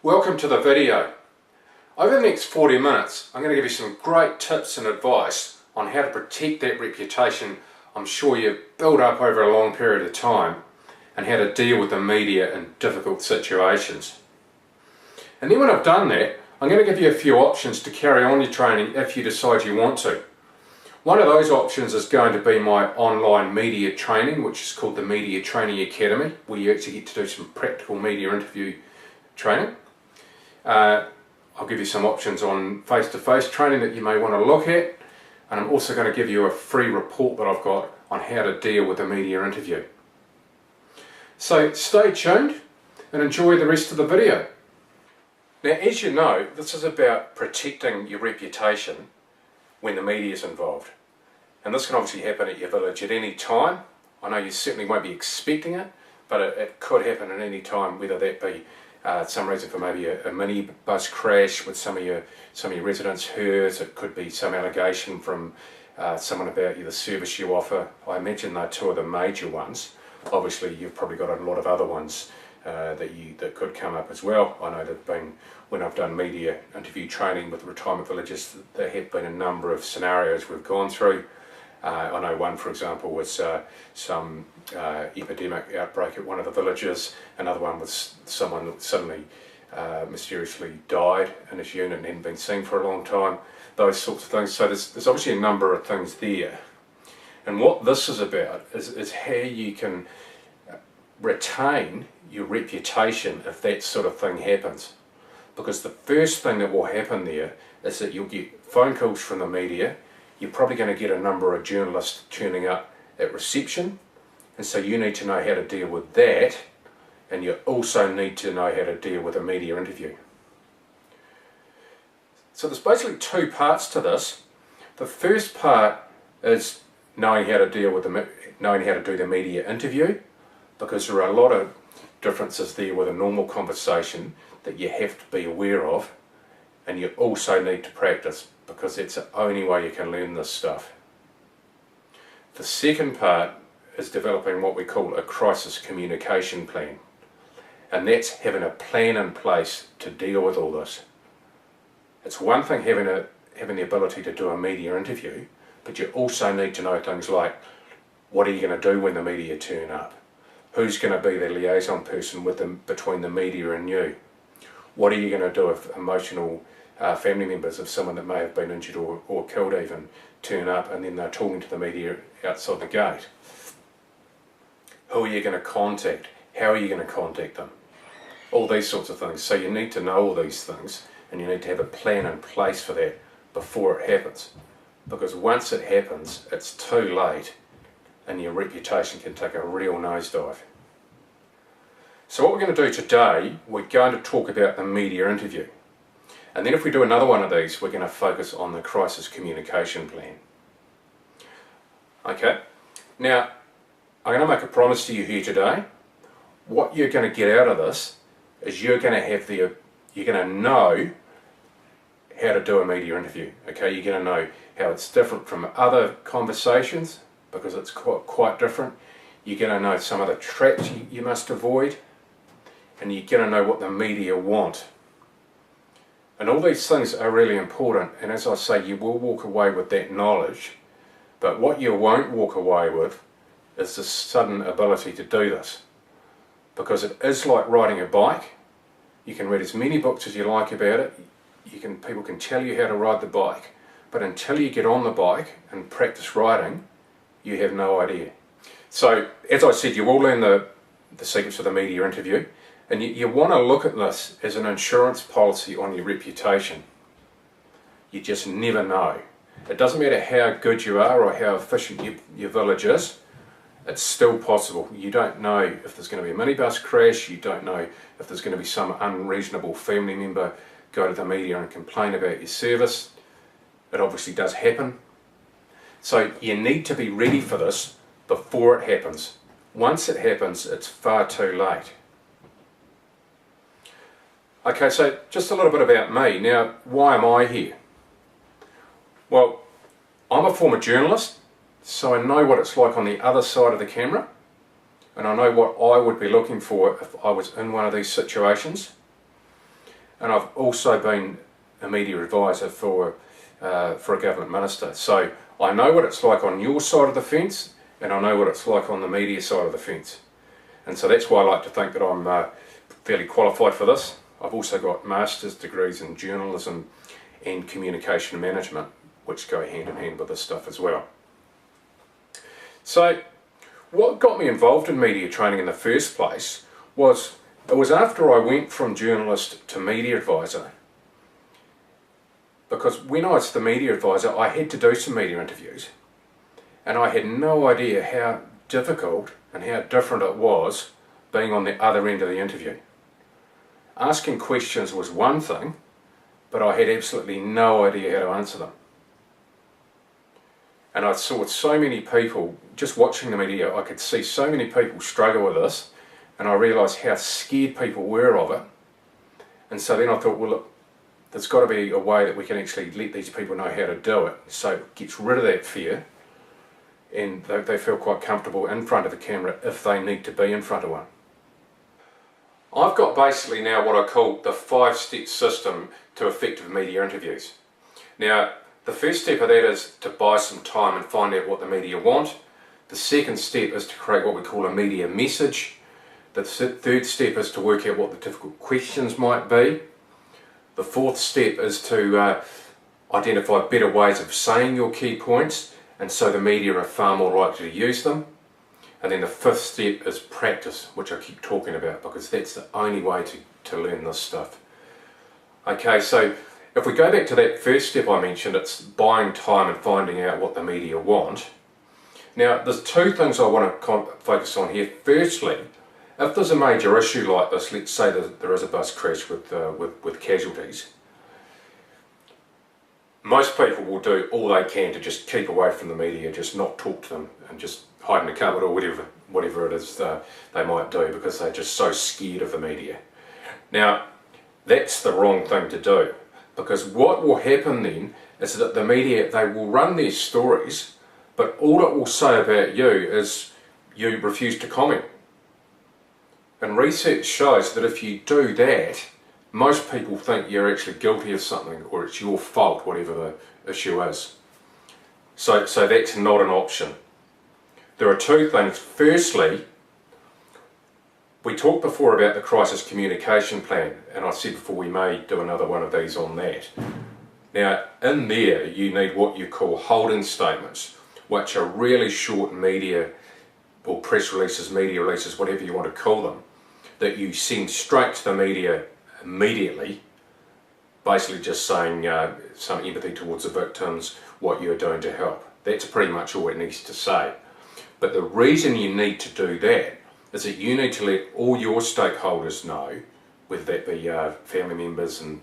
Welcome to the video. Over the next 40 minutes I'm going to give you some great tips and advice on how to protect that reputation I'm sure you've built up over a long period of time, and how to deal with the media in difficult situations. And then when I've done that, I'm going to give you a few options to carry on your training if you decide you want to. One of those options is going to be my online media training, which is called the Media Training Academy, where you actually get to do some practical media interview training. I'll give you some options on face-to-face training that you may want to look at, and I'm also going to give you a free report that I've got on how to deal with a media interview. So stay tuned and enjoy the rest of the video. Now, as you know, this is about protecting your reputation when the media is involved. And this can obviously happen at your village at any time. I know you certainly won't be expecting it, but it could happen at any time, whether that be some reason for maybe a minibus crash with some of your residents hurt. It could be some allegation from someone about you, the service you offer. I imagine they're two of the major ones. Obviously you've probably got a lot of other ones that could come up as well. I know that when I've done media interview training with retirement villages, there have been a number of scenarios we've gone through. I know one, for example, was some epidemic outbreak at one of the villages. Another one was someone that suddenly mysteriously died in his unit and hadn't been seen for a long time. Those sorts of things. So there's obviously a number of things there. And what this is about is how you can retain your reputation if that sort of thing happens. Because the first thing that will happen there is that you'll get phone calls from the media. You're probably going to get a number of journalists turning up at reception, and so you need to know how to deal with that, and you also need to know how to deal with a media interview. So there's basically two parts to this. The first part is knowing how to deal with knowing how to do the media interview, because there are a lot of differences there with a normal conversation that you have to be aware of, and you also need to practice, because it's the only way you can learn this stuff. The second part is developing what we call a crisis communication plan, and that's having a plan in place to deal with all this. It's one thing having the ability to do a media interview, but you also need to know things like, what are you going to do when the media turn up? Who's going to be the liaison person between the media and you? What are you going to do if emotional family members of someone that may have been injured or killed even turn up and then they're talking to the media outside the gate? Who are you going to contact? How are you going to contact them? All these sorts of things. So you need to know all these things, and you need to have a plan in place for that before it happens. Because once it happens, it's too late and your reputation can take a real nosedive. So what we're going to do today, we're going to talk about the media interview. And then if we do another one of these, we're going to focus on the crisis communication plan. Okay, now I'm going to make a promise to you here today. What you're going to get out of this is you're going to know how to do a media interview. Okay, you're going to know how it's different from other conversations, because it's quite different. You're going to know some of the traps you must avoid, and you're going to know what the media want. And all these things are really important, and as I say, you will walk away with that knowledge, but what you won't walk away with is the sudden ability to do this. Because it is like riding a bike. You can read as many books as you like about it, people can tell you how to ride the bike, but until you get on the bike and practice riding, you have no idea. So, as I said, you will learn the secrets of the media interview. And you want to look at this as an insurance policy on your reputation. You just never know. It doesn't matter how good you are or how efficient your village is, it's still possible. You don't know if there's going to be a minibus crash, you don't know if there's going to be some unreasonable family member go to the media and complain about your service. It obviously does happen. So you need to be ready for this before it happens. Once it happens, it's far too late. Okay, so just a little bit about me. Now, why am I here? Well, I'm a former journalist, so I know what it's like on the other side of the camera, and I know what I would be looking for if I was in one of these situations. and I've also been a media advisor for a government minister. So I know what it's like on your side of the fence, and I know what it's like on the media side of the fence. And so that's why I like to think that I'm fairly qualified for this. I've also got master's degrees in journalism and communication management, which go hand in hand with this stuff as well. So what got me involved in media training in the first place was, it was after I went from journalist to media advisor. Because when I was the media advisor, I had to do some media interviews, and I had no idea how difficult and how different it was being on the other end of the interview. Asking questions was one thing, but I had absolutely no idea how to answer them. And I saw so many people, just watching the media, I could see so many people struggle with this, and I realised how scared people were of it. And so then I thought, well look, there's got to be a way that we can actually let these people know how to do it, so it gets rid of that fear, and they feel quite comfortable in front of the camera if they need to be in front of one. I've got basically now what I call the 5-step system to effective media interviews. Now, the first step of that is to buy some time and find out what the media want. The second step is to create what we call a media message. The third step is to work out what the difficult questions might be. The fourth step is to identify better ways of saying your key points, and so the media are far more likely to use them. And then the fifth step is practice, which I keep talking about because that's the only way to learn this stuff. Okay, so if we go back to that first step I mentioned, it's buying time and finding out what the media want. Now, there's two things I want to focus on here. Firstly, if there's a major issue like this, let's say that there is a bus crash with casualties, most people will do all they can to just keep away from the media, just not talk to them, and just hide in a cupboard or whatever it is they might do, because they're just so scared of the media. Now, that's the wrong thing to do, because what will happen then is that the media, they will run their stories, but all it will say about you is you refuse to comment. And research shows that if you do that, most people think you're actually guilty of something, or it's your fault, whatever the issue is. So that's not an option. There are two things. Firstly, we talked before about the crisis communication plan, and I said before we may do another one of these on that. Now, in there you need what you call holding statements, which are really short media or press releases, media releases, whatever you want to call them, that you send straight to the media immediately, basically just saying some empathy towards the victims, what you're doing to help. That's pretty much all it needs to say. But the reason you need to do that is that you need to let all your stakeholders know, whether that be family members and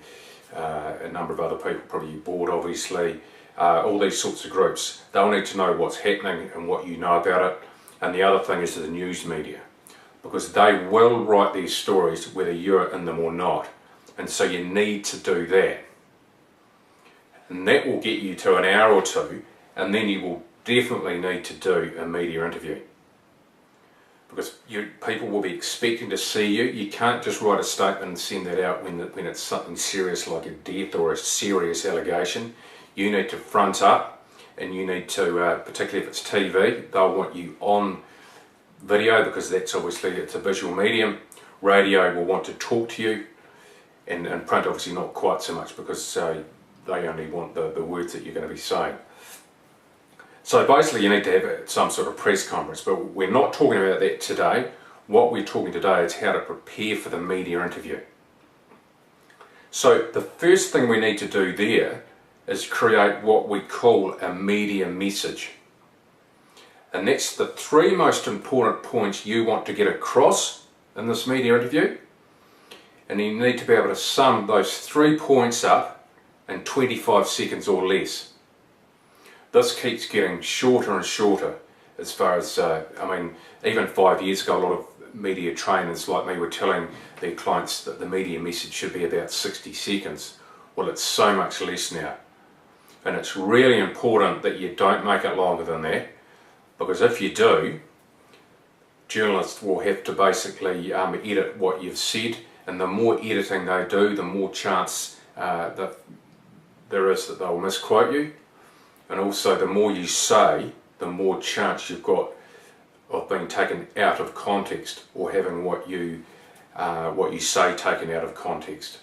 a number of other people, probably your board obviously, all these sorts of groups. They'll need to know what's happening and what you know about it. And the other thing is the news media, because they will write these stories whether you're in them or not. And so you need to do that. And that will get you to an hour or two, and then you will definitely need to do a media interview. Because people will be expecting to see you. You can't just write a statement and send that out when it's something serious like a death or a serious allegation. You need to front up, and you need to, particularly if it's TV, they'll want you on video, because that's obviously, it's a visual medium. Radio will want to talk to you, and print obviously not quite so much, because they only want the words that you're going to be saying. So basically you need to have some sort of press conference, but we're not talking about that today. What we're talking today is how to prepare for the media interview. So the first thing we need to do there is create what we call a media message. And that's the three most important points you want to get across in this media interview. And you need to be able to sum those 3 points up in 25 seconds or less. This keeps getting shorter and shorter as far as, even 5 years ago, a lot of media trainers like me were telling their clients that the media message should be about 60 seconds. Well, it's so much less now. And it's really important that you don't make it longer than that, because if you do, journalists will have to basically edit what you've said, and the more editing they do, the more chance that there is that they'll misquote you, and also the more you say, the more chance you've got of being taken out of context or having what you say taken out of context.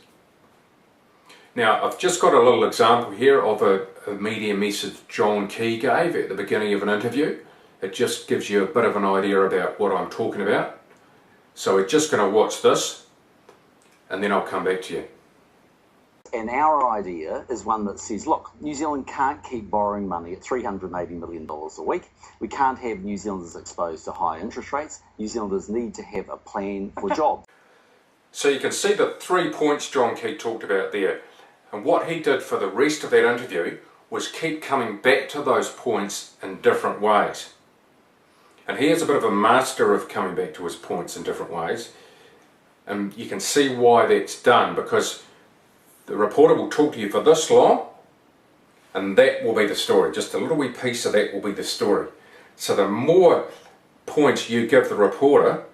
Now, I've just got a little example here of a media message John Key gave at the beginning of an interview. It just gives you a bit of an idea about what I'm talking about. So we're just going to watch this, and then I'll come back to you. And our idea is one that says, look, New Zealand can't keep borrowing money at $380 million a week. We can't have New Zealanders exposed to high interest rates. New Zealanders need to have a plan for jobs. So you can see the 3 points John Key talked about there. And what he did for the rest of that interview was keep coming back to those points in different ways. And he is a bit of a master of coming back to his points in different ways. And you can see why that's done, because the reporter will talk to you for this long, and that will be the story. Just a little wee piece of that will be the story. So the more points you give the reporter,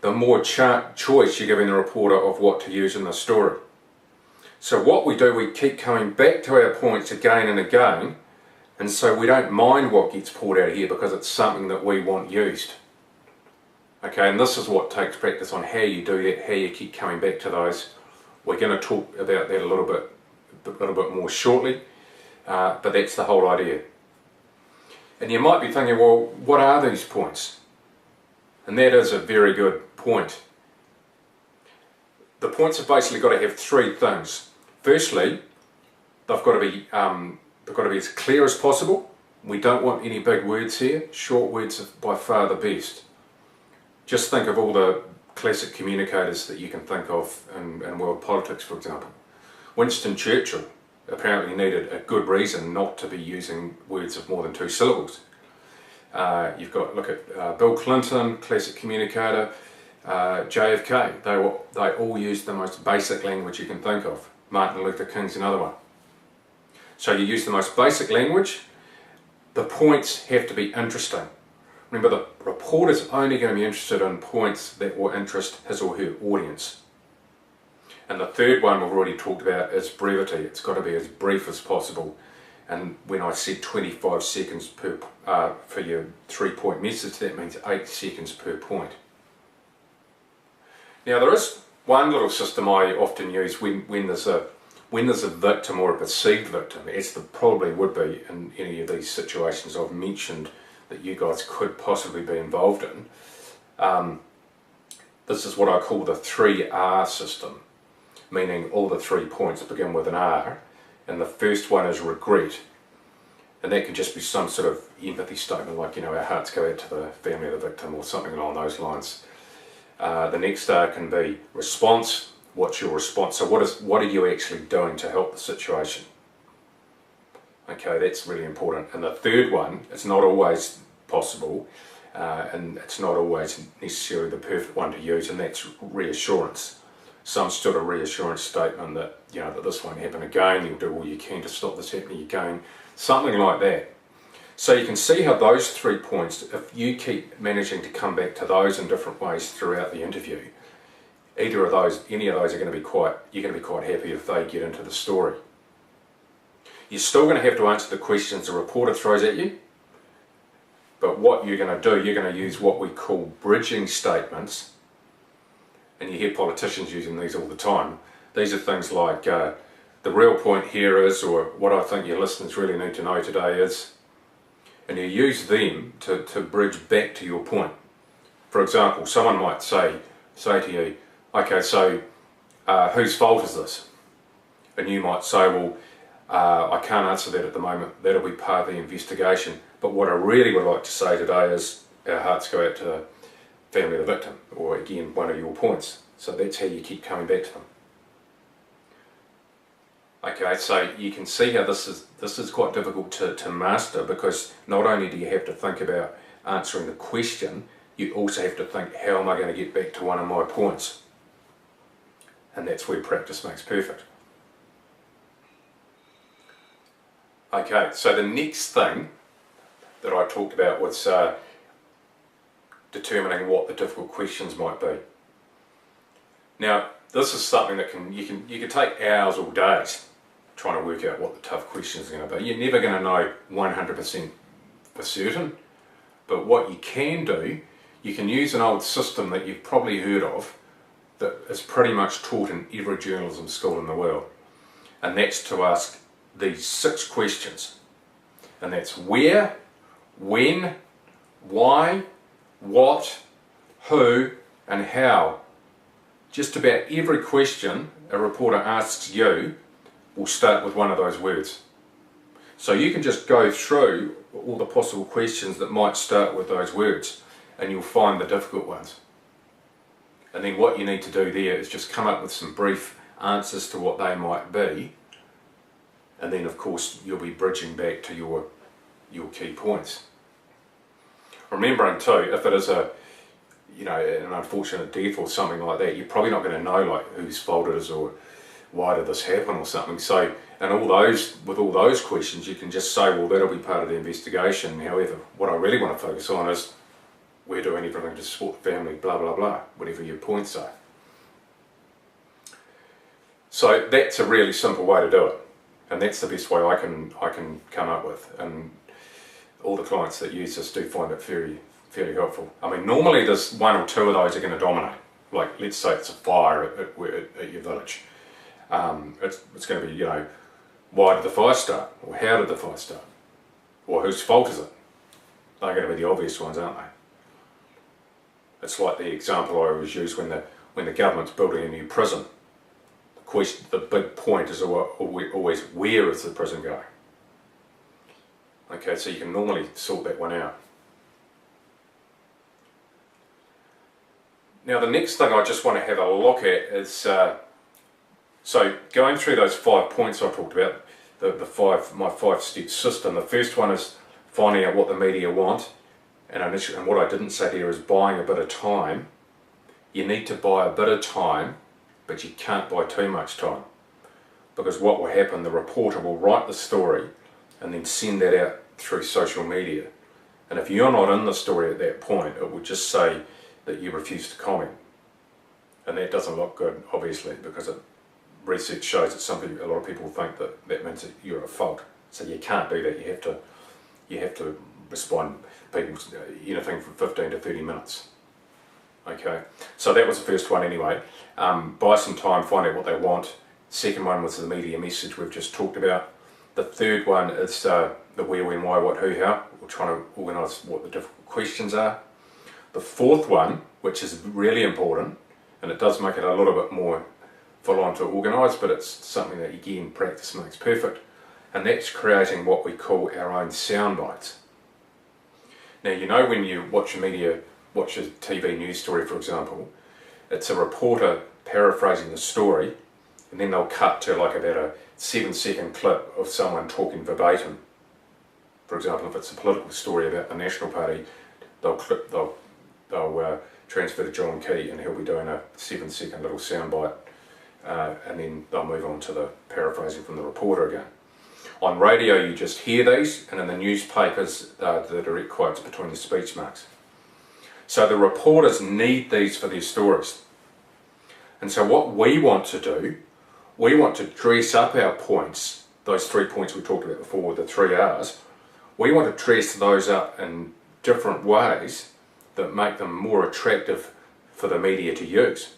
the more choice you're giving the reporter of what to use in the story. So what we do, we keep coming back to our points again and again, and so we don't mind what gets pulled out of here because it's something that we want used. Okay, and this is what takes practice on how you do that, how you keep coming back to those. We're going to talk about that a little bit more shortly, but that's the whole idea. And you might be thinking, well, what are these points? And that is a very good point. The points have basically got to have three things. Firstly, they've got to be as clear as possible. We don't want any big words here. Short words are by far the best. Just think of all the classic communicators that you can think of in world politics, for example. Winston Churchill apparently needed a good reason not to be using words of more than 2 syllables. You've got, look at Bill Clinton, classic communicator, JFK, they all used the most basic language you can think of. Martin Luther King's another one. So you use the most basic language. The points have to be interesting. Remember, the reporter's only going to be interested in points that will interest his or her audience. And the third one we've already talked about is brevity. It's got to be as brief as possible. And when I said 25 seconds per for your 3-point message, that means 8 seconds per point. Now there is one little system I often use when there's a victim or a perceived victim, as there probably would be in any of these situations I've mentioned that you guys could possibly be involved in. This is what I call the 3R system, meaning all the 3 points begin with an R, and the first one is regret. And that can just be some sort of empathy statement like, you know, our hearts go out to the family of the victim or something along those lines. The next R can be response. What's your response? So what are you actually doing to help the situation? Okay, that's really important. And the third one, it's not always possible, and it's not always necessarily the perfect one to use, and that's reassurance. Some sort of reassurance statement that, you know, that this won't happen again, you'll do all you can to stop this happening again, something like that. So you can see how those 3 points, if you keep managing to come back to those in different ways throughout the interview, any of those are going to be you're going to be quite happy if they get into the story. You're still going to have to answer the questions the reporter throws at you, but what you're going to do, you're going to use what we call bridging statements, and you hear politicians using these all the time. These are things like, the real point here is, or what I think your listeners really need to know today is, and you use them to bridge back to your point. For example, someone might say to you, okay, so whose fault is this? And you might say, well, I can't answer that at the moment, that'll be part of the investigation. But what I really would like to say today is our hearts go out to the family of the victim, or again, one of your points. So that's how you keep coming back to them. Okay, so you can see how this is quite difficult to master, because not only do you have to think about answering the question, you also have to think, how am I going to get back to one of my points? And that's where practice makes perfect. Okay, so the next thing that I talked about was determining what the difficult questions might be. Now, this is something that you can take hours or days trying to work out what the tough questions are going to be. You're never going to know 100% for certain, but what you can do, you can use an old system that you've probably heard of that is pretty much taught in every journalism school in the world, and that's to ask these 6 questions, and that's where, when, why, what, who, and how. Just about every question a reporter asks you will start with one of those words. So you can just go through all the possible questions that might start with those words, and you'll find the difficult ones. And then what you need to do there is just come up with some brief answers to what they might be, and then of course you'll be bridging back to your key points. Remembering too, if it is an unfortunate death or something like that, you're probably not going to know like whose fault it is or why did this happen or something. So, and with all those questions, you can just say, well, that'll be part of the investigation. However, what I really want to focus on is we're doing everything to support the family, blah blah blah, whatever your points are. So that's a really simple way to do it, and that's the best way I can come up with. And all the clients that use this do find it fairly helpful. I mean, normally there's 1 or 2 of those are going to dominate. Like, let's say it's a fire at your village. It's going to be, why did the fire start? Or how did the fire start? Or whose fault is it? They're going to be the obvious ones, aren't they? It's like the example I always use when the government's building a new prison. The big point is always, where is the prison going? Okay, so you can normally sort that one out. Now the next thing I just want to have a look at is, so going through those 5 points I talked about, my 5-step system. The first one is finding out what the media want, and what I didn't say there is buying a bit of time. You need to buy a bit of time, but you can't buy too much time, because what will happen, the reporter will write the story and then send that out through social media, and if you're not in the story at that point, it will just say that you refuse to comment, and that doesn't look good, obviously, because research shows that a lot of people think that means that you're at fault. So you can't do that. You have to respond people anything from 15 to 30 minutes. Okay, so that was the first one anyway. Buy some time, find out what they want. Second one was the media message we've just talked about. The third one is the where, when, why, what, who, how. We're trying to organise what the difficult questions are. The fourth one, which is really important, and it does make it a little bit more full on to organise, but it's something that, again, practice makes perfect, and that's creating what we call our own sound bites. Now, when you watch a TV news story, for example, it's a reporter paraphrasing the story, and then they'll cut to like about a 7-second clip of someone talking verbatim. For example, if it's a political story about the National Party, they'll transfer to John Key, and he'll be doing a 7-second little soundbite, and then they'll move on to the paraphrasing from the reporter again. On radio, you just hear these, and in the newspapers, the direct quotes between the speech marks. So the reporters need these for their stories. And so what we want to do, we want to dress up our points, those 3 points we talked about before, the 3 R's. We want to dress those up in different ways that make them more attractive for the media to use.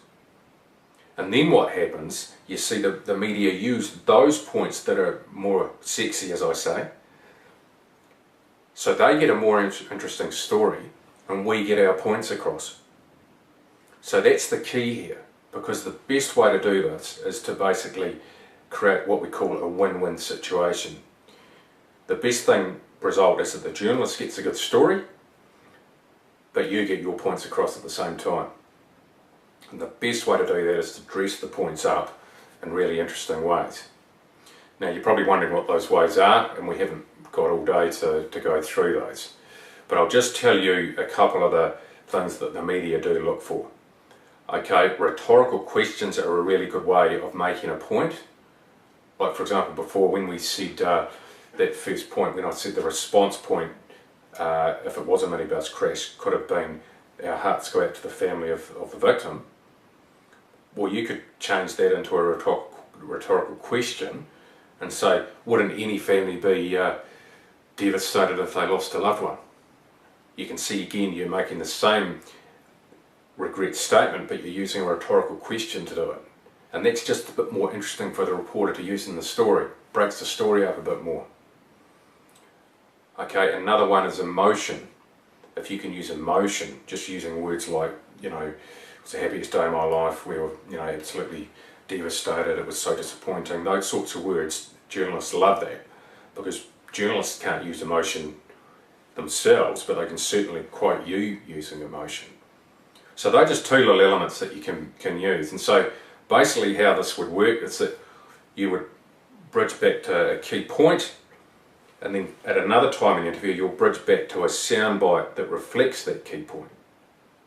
And then what happens, you see the media use those points that are more sexy, as I say. So they get a more interesting story, and we get our points across. So that's the key here, because the best way to do this is to basically create what we call a win-win situation. The best result is that the journalist gets a good story, but you get your points across at the same time. And the best way to do that is to dress the points up in really interesting ways. Now, you're probably wondering what those ways are, and we haven't got all day to go through those. But I'll just tell you a couple of the things that the media do look for. Okay, rhetorical questions are a really good way of making a point. Like, for example, before when we said that first point, when I said the response point, if it was a minibus crash, could have been our hearts go out to the family of the victim. Well, you could change that into a rhetorical question and say, wouldn't any family be devastated if they lost a loved one? You can see again you're making the same regret statement, but you're using a rhetorical question to do it. And that's just a bit more interesting for the reporter to use in the story. Breaks the story up a bit more. Okay, another one is emotion. If you can use emotion, just using words like, you know, it was the happiest day of my life, we were, you know, absolutely devastated, it was so disappointing. Those sorts of words, journalists love that, because journalists can't use emotion themselves, but they can certainly quote you using emotion. So they're just two little elements that you can use. And so basically how this would work is that you would bridge back to a key point, and then at another time in the interview you'll bridge back to a soundbite that reflects that key point.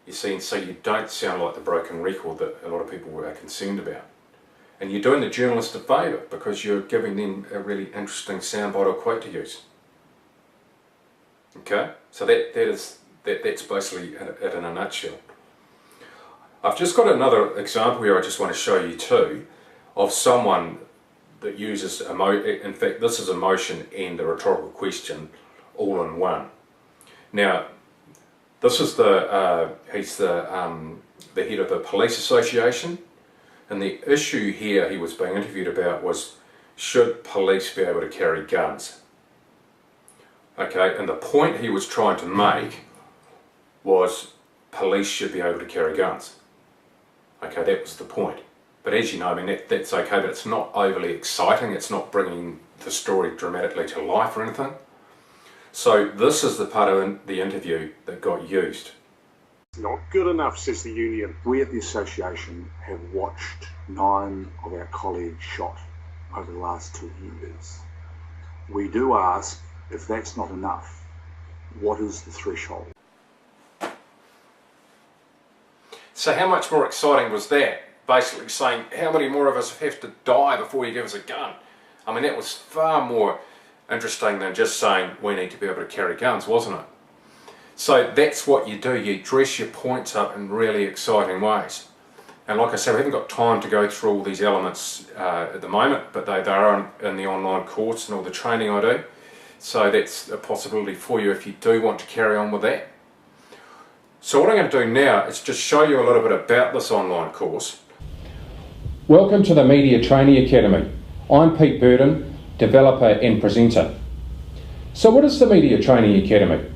You see, and so you don't sound like the broken record that a lot of people are concerned about. And you're doing the journalist a favour because you're giving them a really interesting soundbite or quote to use. Okay, so that's basically it in a nutshell. I've just got another example here I just want to show you too, of someone that uses in fact this is emotion and the rhetorical question all in one. Now this is he's the head of the police association, and the issue here he was being interviewed about was, should police be able to carry guns? Okay, and the point he was trying to make was police should be able to carry guns. Okay, that was the point. But as you know, I mean, that's okay, but it's not overly exciting. It's not bringing the story dramatically to life or anything. So this is the part of the interview that got used. Not good enough, says the union. We at the association have watched 9 of our colleagues shot over the last 2 years. We do ask, if that's not enough, what is the threshold? So how much more exciting was that? Basically saying, how many more of us have to die before you give us a gun? I mean, that was far more interesting than just saying we need to be able to carry guns, wasn't it? So that's what you do. You dress your points up in really exciting ways. And like I said, we haven't got time to go through all these elements at the moment, but they are in the online course and all the training I do. So that's a possibility for you if you do want to carry on with that. So what I'm going to do now is just show you a little bit about this online course. Welcome to the Media Training Academy. I'm Pete Burden, developer and presenter. So what is the Media Training Academy?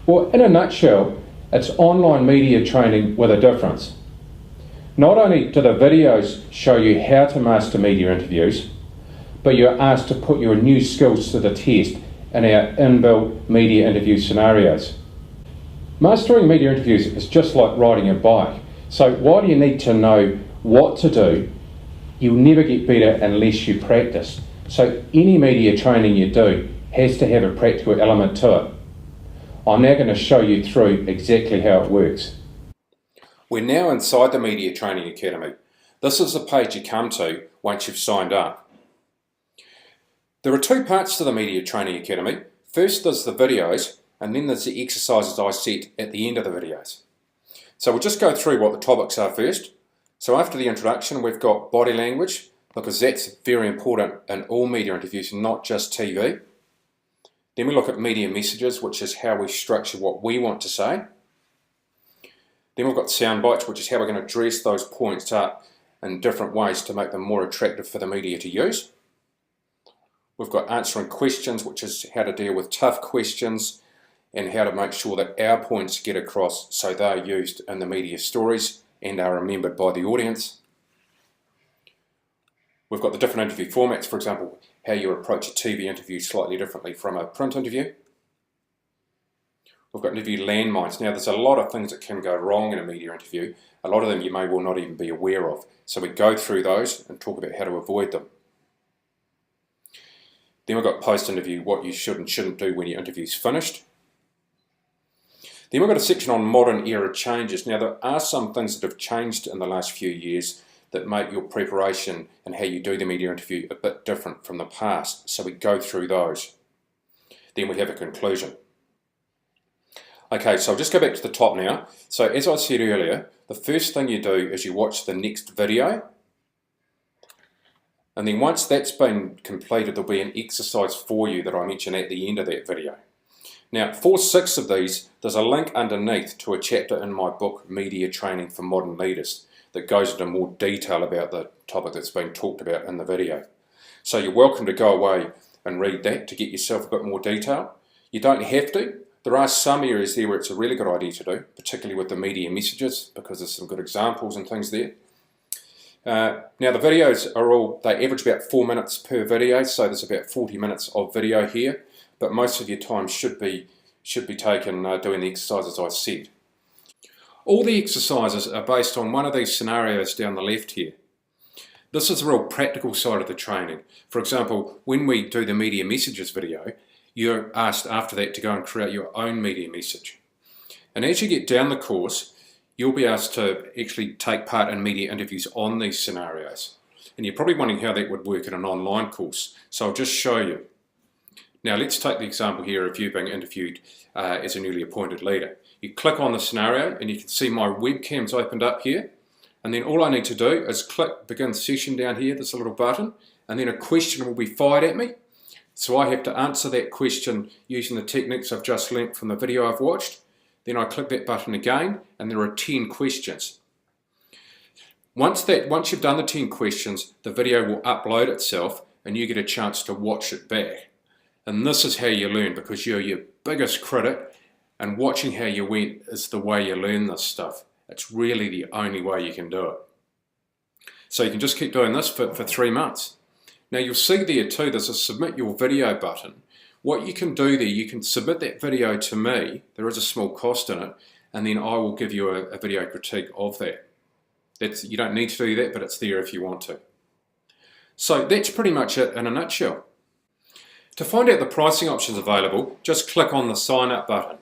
Well, in a nutshell, it's online media training with a difference. Not only do the videos show you how to master media interviews, but you're asked to put your new skills to the test in our inbuilt media interview scenarios. Mastering media interviews is just like riding a bike. So while you need to know what to do, you'll never get better unless you practice. So any media training you do has to have a practical element to it. I'm now going to show you through exactly how it works. We're now inside the Media Training Academy. This is the page you come to once you've signed up. There are 2 parts to the Media Training Academy. First there's the videos, and then there's the exercises I set at the end of the videos. So we'll just go through what the topics are first. So after the introduction, we've got body language, because that's very important in all media interviews, not just TV. Then we look at media messages, which is how we structure what we want to say. Then we've got sound bites, which is how we're going to dress those points up in different ways to make them more attractive for the media to use. We've got answering questions, which is how to deal with tough questions and how to make sure that our points get across so they're used in the media stories and are remembered by the audience. We've got the different interview formats, for example, how you approach a TV interview slightly differently from a print interview. We've got interview landmines. Now there's a lot of things that can go wrong in a media interview. A lot of them you may well not even be aware of. So we go through those and talk about how to avoid them. Then we've got post-interview, what you should and shouldn't do when your interview's finished. Then we've got a section on modern era changes. Now there are some things that have changed in the last few years that make your preparation and how you do the media interview a bit different from the past. So we go through those. Then we have a conclusion. Okay, so I'll just go back to the top now. So as I said earlier, the first thing you do is you watch the next video. And then once that's been completed, there'll be an exercise for you that I mention at the end of that video. Now, for 6 of these, there's a link underneath to a chapter in my book, Media Training for Modern Leaders, that goes into more detail about the topic that's been talked about in the video. So you're welcome to go away and read that to get yourself a bit more detail. You don't have to. There are some areas there where it's a really good idea to do, particularly with the media messages, because there's some good examples and things there. Now the videos they average about 4 minutes per video, so there's about 40 minutes of video here, but most of your time should be taken doing the exercises I said. All the exercises are based on one of these scenarios down the left here. This is the real practical side of the training. For example, when we do the media messages video, you're asked after that to go and create your own media message. And as you get down the course, you'll be asked to actually take part in media interviews on these scenarios. And you're probably wondering how that would work in an online course, so I'll just show you. Now let's take the example here of you being interviewed as a newly appointed leader. You click on the scenario and you can see my webcam's opened up here. And then all I need to do is click begin session down here, there's a little button, and then a question will be fired at me. So I have to answer that question using the techniques I've just learnt from the video I've watched. Then I click that button again, and there are 10 questions. Once you've done the 10 questions, the video will upload itself, and you get a chance to watch it back. And this is how you learn, because you're your biggest critic, and watching how you went is the way you learn this stuff. It's really the only way you can do it. So you can just keep doing this for 3 months. Now you'll see there too, there's a submit your video button. What you can do there, you can submit that video to me, there is a small cost in it, and then I will give you a video critique of that. You don't need to do that, but it's there if you want to. So that's pretty much it in a nutshell. To find out the pricing options available, just click on the sign up button.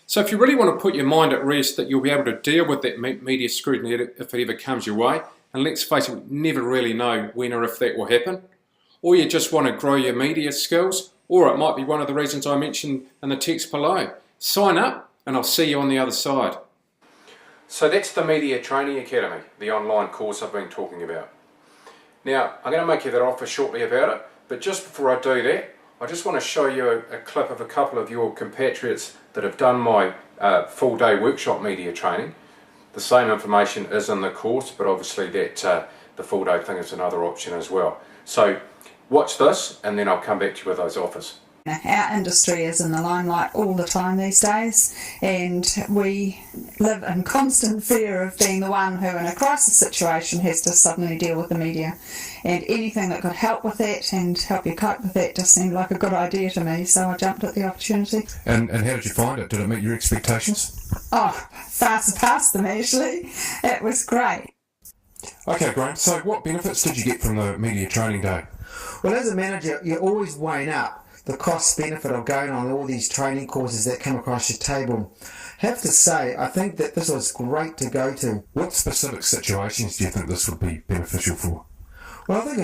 So if you really want to put your mind at rest that you'll be able to deal with that media scrutiny if it ever comes your way, and let's face it, we never really know when or if that will happen, or you just want to grow your media skills, or it might be one of the reasons I mentioned in the text below. Sign up and I'll see you on the other side. So that's the Media Training Academy, the online course I've been talking about. Now, I'm going to make you that offer shortly about it, but just before I do that, I just want to show you a clip of a couple of your compatriots that have done my full day workshop media training. The same information is in the course, but obviously that the full day thing is another option as well. So watch this and then I'll come back to you with those offers. Our industry is in the limelight all the time these days, and we live in constant fear of being the one who in a crisis situation has to suddenly deal with the media, and anything that could help with that and help you cope with that just seemed like a good idea to me, so I jumped at the opportunity. And how did you find it? Did it meet your expectations? Oh, far surpassed them actually. It was great. Okay, great. So what benefits did you get from the media training day? Well, as a manager, you're always weighing up the cost-benefit of going on all these training courses that come across your table. I have to say, I think that this was great to go to. What specific situations do you think this would be beneficial for? Well, I think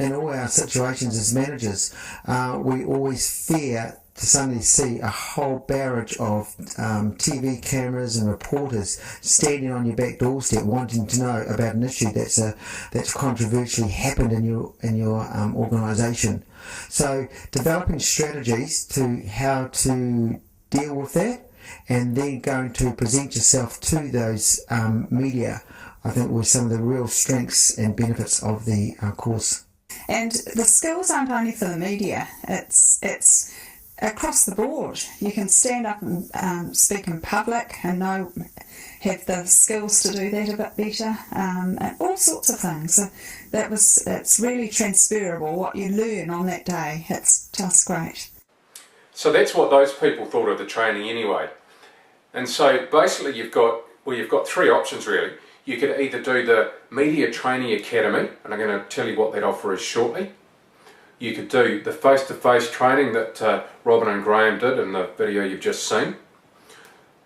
in all our situations as managers, we always fear to suddenly see a whole barrage of TV cameras and reporters standing on your back doorstep wanting to know about an issue that's controversially happened in your organisation. So developing strategies to how to deal with that, and then going to present yourself to those media, I think were some of the real strengths and benefits of the course. And the skills aren't only for the media, it's across the board. You can stand up and speak in public and have the skills to do that a bit better, and all sorts of things. So it's really transferable what you learn on that day. It's just great. So that's what those people thought of the training anyway. And so basically you've got 3 options really. You could either do the Media Training Academy, and I'm going to tell you what that offer is shortly. You could do the face-to-face training that Robin and Graham did in the video you've just seen.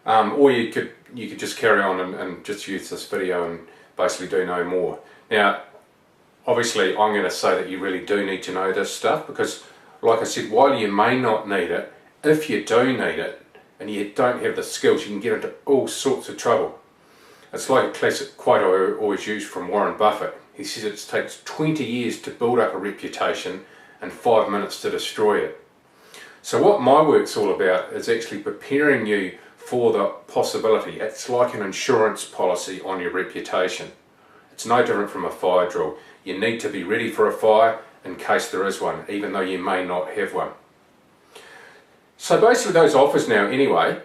Or you could just carry on and just use this video and basically do no more. Now, obviously I'm going to say that you really do need to know this stuff, because like I said, while you may not need it, if you do need it, and you don't have the skills, you can get into all sorts of trouble. It's like a classic quote I always use from Warren Buffett. He says it takes 20 years to build up a reputation and 5 minutes to destroy it. So what my work's all about is actually preparing you for the possibility. It's like an insurance policy on your reputation. It's no different from a fire drill. You need to be ready for a fire in case there is one, even though you may not have one. So basically those offers now anyway,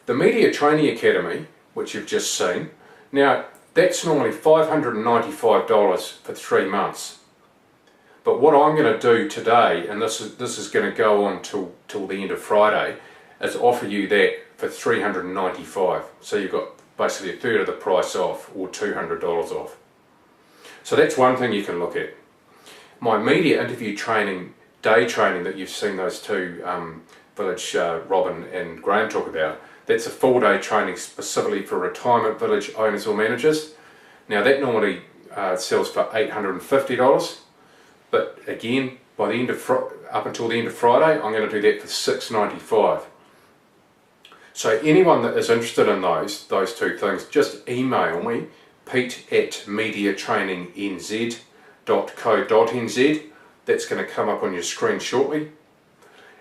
the Media Training Academy, which you've just seen, now that's normally $595 for 3 months. But what I'm going to do today, and this is going to go on till the end of Friday, is offer you that for $395. So you've got basically a third of the price off, or $200 off. So that's one thing you can look at. My media interview training, day training that you've seen those two Village Robin and Graham talk about, that's a full day training specifically for retirement village owners or managers. Now that normally sells for $850, but again, by the end of up until the end of Friday, I'm going to do that for $695. So anyone that is interested in those two things, just email me, pete@mediatrainingnz.co.nz. That's going to come up on your screen shortly.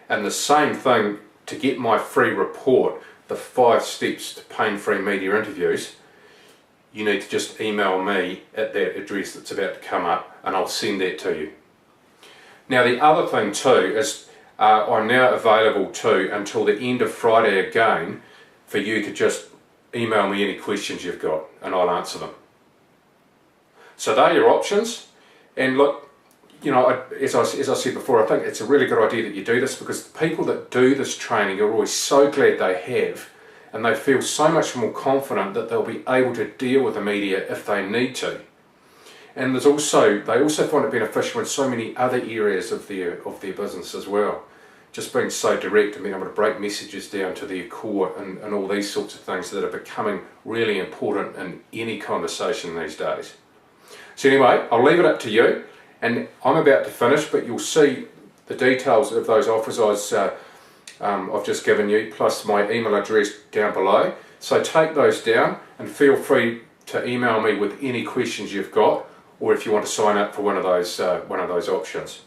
And the same thing to get my free report, the 5 steps to pain-free media interviews, you need to just email me at that address that's about to come up and I'll send that to you. Now the other thing too is I'm now available too until the end of Friday again for you to just email me any questions you've got and I'll answer them. So they're your options. And look, you know, as I said before, I think it's a really good idea that you do this, because the people that do this training are always so glad they have, and they feel so much more confident that they'll be able to deal with the media if they need to. And they also find it beneficial in so many other areas of their business as well. Just being so direct and being able to break messages down to their core and all these sorts of things that are becoming really important in any conversation these days. So anyway, I'll leave it up to you. And I'm about to finish, but you'll see the details of those offers I've just given you, plus my email address down below. So take those down and feel free to email me with any questions you've got, or if you want to sign up for one of those options.